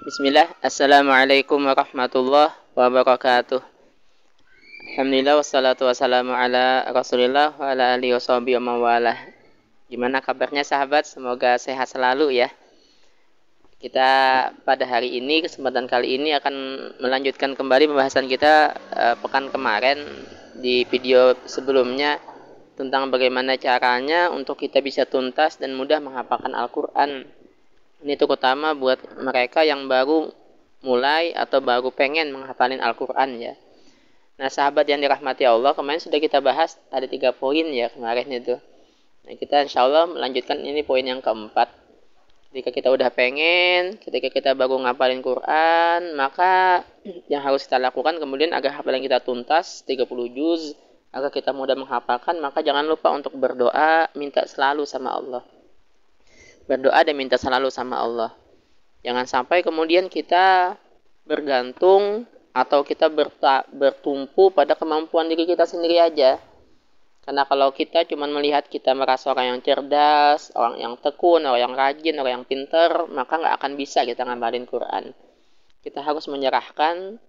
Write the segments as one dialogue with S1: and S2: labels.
S1: Bismillah, Assalamualaikum warahmatullahi wabarakatuh. Alhamdulillah wassalatu wassalamu ala Rasulillah wa ala alihi washabihi wa mawalah. Gimana kabarnya sahabat? Semoga sehat selalu ya. Kita pada hari ini, kesempatan kali ini akan melanjutkan kembali pembahasan kita pekan kemarin di video sebelumnya tentang bagaimana caranya untuk kita bisa tuntas dan mudah menghafalkan Al-Quran. Ini terutama buat mereka yang baru mulai atau baru pengen menghafalin Al-Quran ya. Nah sahabat yang dirahmati Allah, kemarin sudah kita bahas ada 3 poin ya kemarin itu. Nah kita insya Allah melanjutkan ini poin yang keempat. Ketika kita udah pengen, ketika kita baru ngapalin Quran, maka yang harus kita lakukan kemudian agar hafalan kita tuntas 30 juz, agar kita mudah menghafalkan, maka jangan lupa untuk berdoa, minta selalu sama Allah. Berdoa dan minta selalu sama Allah. Jangan sampai kemudian kita bergantung atau kita bertumpu pada kemampuan diri kita sendiri aja. Karena kalau kita cuma melihat kita merasa orang yang cerdas, orang yang tekun, orang yang rajin, orang yang pintar, maka nggak akan bisa kita ngapalin Quran. Kita harus menyerahkan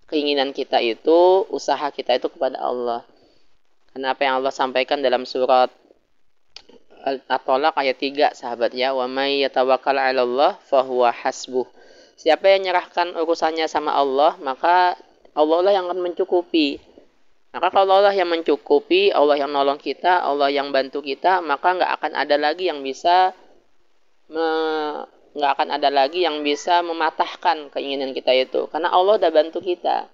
S1: keinginan kita itu, usaha kita itu kepada Allah. Karena apa yang Allah sampaikan dalam surat At-Tolaq ayat 3 sahabat ya, wa may yatawakkal 'alallah fahuwa hasbuh. Siapa yang menyerahkan urusannya sama Allah, maka Allah lah yang akan mencukupi. Maka kalau Allah yang mencukupi, Allah yang nolong kita, Allah yang bantu kita, maka nggak akan ada lagi yang bisa mematahkan keinginan kita itu. Karena Allah udah bantu kita.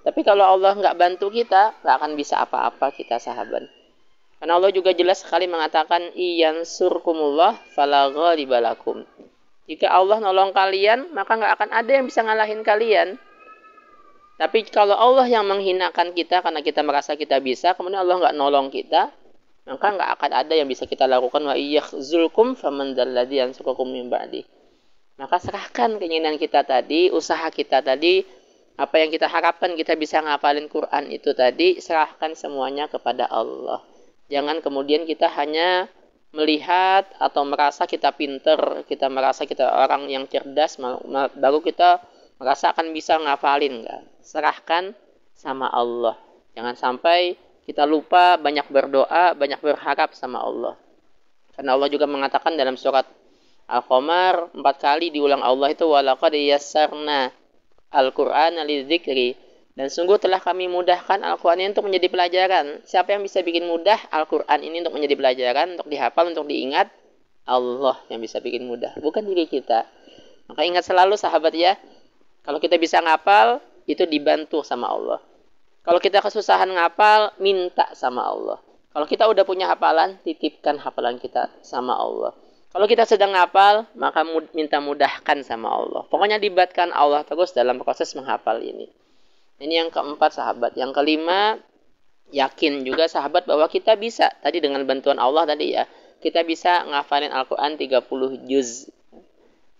S1: Tapi kalau Allah nggak bantu kita, nggak akan bisa apa-apa kita sahabat. Karena Allah juga jelas sekali mengatakan iyansurkumullah fala ghaliba lakum. Jika Allah nolong kalian, maka nggak akan ada yang bisa ngalahin kalian. Tapi kalau Allah yang menghinakan kita karena kita merasa kita bisa, kemudian Allah nggak nolong kita, maka nggak akan ada yang bisa kita lakukan. Wa iyakhzulkum faman dzalladzi yansurukum min ba'di. Maka serahkan keinginan kita tadi, usaha kita tadi, apa yang kita harapkan kita bisa ngapalin Quran itu tadi, serahkan semuanya kepada Allah. Jangan kemudian kita hanya melihat atau merasa kita pinter, kita merasa kita orang yang cerdas, baru kita merasa akan bisa ngafalin. Enggak. Serahkan sama Allah. Jangan sampai kita lupa banyak berdoa, banyak berharap sama Allah. Karena Allah juga mengatakan dalam surat Al-Qamar 4 kali diulang Allah itu walaqad yassarna Al-Qur'ana lidzikri. Dan sungguh telah kami mudahkan Al-Quran ini untuk menjadi pelajaran. Siapa yang bisa bikin mudah Al-Quran ini untuk menjadi pelajaran, untuk dihafal, untuk diingat? Allah yang bisa bikin mudah, bukan diri kita. Maka ingat selalu sahabat ya, kalau kita bisa ngapal, itu dibantu sama Allah. Kalau kita kesusahan ngapal, minta sama Allah. Kalau kita udah punya hafalan, titipkan hafalan kita sama Allah. Kalau kita sedang ngapal, maka minta mudahkan sama Allah. Pokoknya libatkan Allah terus dalam proses menghafal ini. Ini yang keempat sahabat. Yang kelima, yakin juga sahabat bahwa kita bisa. Tadi dengan bantuan Allah tadi ya. Kita bisa ngafalin Al-Quran 30 juz.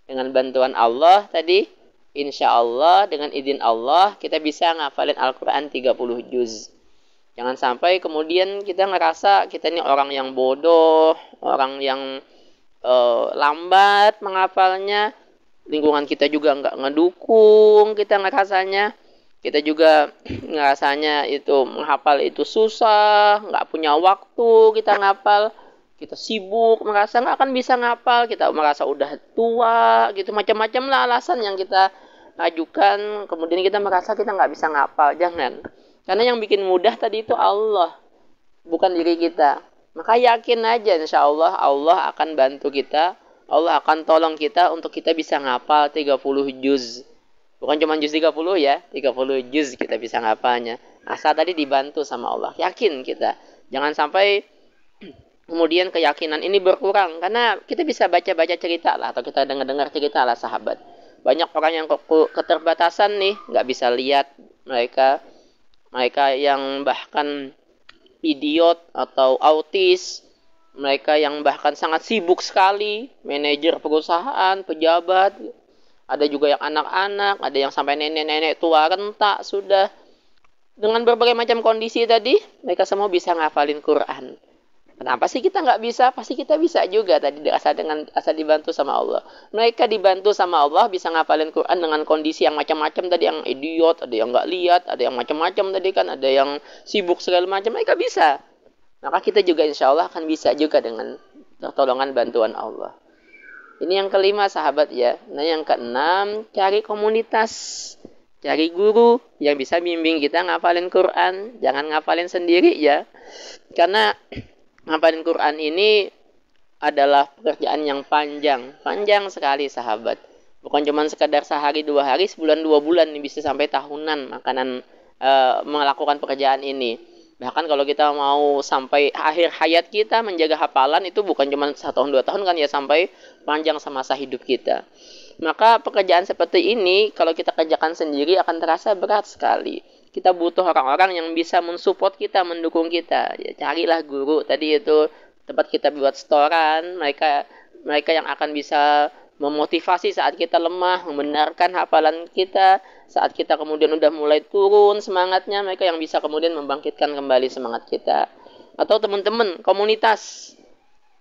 S1: Dengan bantuan Allah tadi, insya Allah dengan izin Allah, kita bisa ngafalin Al-Quran 30 juz. Jangan sampai kemudian kita ngerasa kita ini orang yang bodoh, orang yang lambat menghafalnya. Lingkungan kita juga nggak ngedukung kita ngerasanya. Kita juga ngerasanya itu menghafal itu susah, nggak punya waktu kita ngapal, kita sibuk, merasa nggak akan bisa ngapal, kita merasa udah tua, gitu macam-macam lah alasan yang kita ajukan, kemudian kita merasa kita nggak bisa ngapal. Jangan, karena yang bikin mudah tadi itu Allah, bukan diri kita. Maka yakin aja insya Allah, Allah akan bantu kita, Allah akan tolong kita untuk kita bisa ngapal 30 juz. Bukan cuma juz 30 ya, 30 juz kita bisa ngapalnya. Asal tadi dibantu sama Allah. Yakin kita. Jangan sampai kemudian keyakinan ini berkurang. Karena kita bisa baca-baca cerita lah. Atau kita dengar-dengar cerita lah sahabat. Banyak orang yang keterbatasan nih. Nggak bisa lihat mereka. Mereka yang bahkan idiot atau autis. Mereka yang bahkan sangat sibuk sekali. Manajer perusahaan, pejabat. Ada juga yang anak-anak, ada yang sampai nenek-nenek tua renta sudah. Dengan berbagai macam kondisi tadi, mereka semua bisa ngafalin Quran. Kenapa sih kita nggak bisa? Pasti kita bisa juga tadi asal dibantu sama Allah. Mereka dibantu sama Allah bisa ngapalin Quran dengan kondisi yang macam-macam tadi, yang idiot, ada yang nggak lihat, ada yang macam-macam tadi kan, ada yang sibuk segala macam. Mereka bisa. Maka kita juga insya Allah akan bisa juga dengan pertolongan bantuan Allah. Ini yang kelima sahabat ya. Nah yang keenam, cari komunitas. Cari guru yang bisa bimbing kita ngapalin Quran. Jangan ngapalin sendiri ya. Karena ngapalin Quran ini adalah pekerjaan yang panjang. Panjang sekali sahabat. Bukan cuma sekadar sehari 2 hari, sebulan 2 bulan. Ini bisa sampai tahunan melakukan pekerjaan ini. Bahkan kalau kita mau sampai akhir hayat kita menjaga hafalan itu bukan cuma 1 tahun 2 tahun kan ya, sampai panjang semasa hidup kita. Maka pekerjaan seperti ini kalau kita kerjakan sendiri akan terasa berat sekali. Kita butuh orang-orang yang bisa mensupport kita, mendukung kita. Ya, carilah guru tadi itu, tempat kita buat setoran, mereka yang akan bisa memotivasi saat kita lemah, membenarkan hafalan kita, saat kita kemudian udah mulai turun semangatnya, mereka yang bisa kemudian membangkitkan kembali semangat kita. Atau teman-teman, komunitas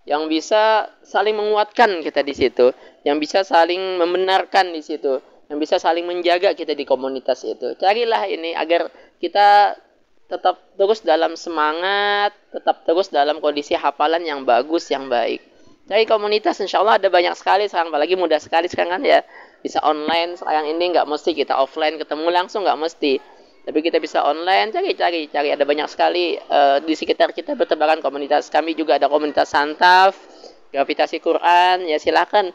S1: yang bisa saling menguatkan kita di situ, yang bisa saling membenarkan di situ, yang bisa saling menjaga kita di komunitas itu. Carilah ini agar kita tetap terus dalam semangat, tetap terus dalam kondisi hafalan yang bagus, yang baik. Cari komunitas, insya Allah ada banyak sekali sekarang, apalagi mudah sekali sekarang kan ya, bisa online sekarang ini, nggak mesti kita offline ketemu langsung, nggak mesti, tapi kita bisa online. Cari ada banyak sekali di sekitar kita bertebaran komunitas. Kami juga ada komunitas Santaf Gravitasi Quran ya, silahkan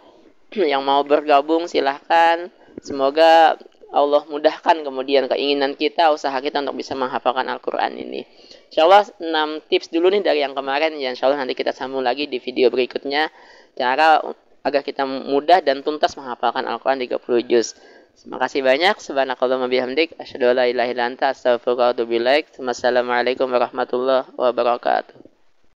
S1: yang mau bergabung silahkan. Semoga Allah mudahkan kemudian keinginan kita, usaha kita untuk bisa menghafalkan Al-Quran ini. Insyaallah 6 tips dulu nih dari yang kemarin ya. Insyaallah nanti kita sambung lagi di video berikutnya, cara agar kita mudah dan tuntas menghafalkan Al-Quran 30 juz. Terima kasih banyak. Subhanakallahumma bihamdik, asyhadu an la ilaha illa anta, astaghfiruka wa atubu ilaik. Wassalamualaikum warahmatullahi wabarakatuh.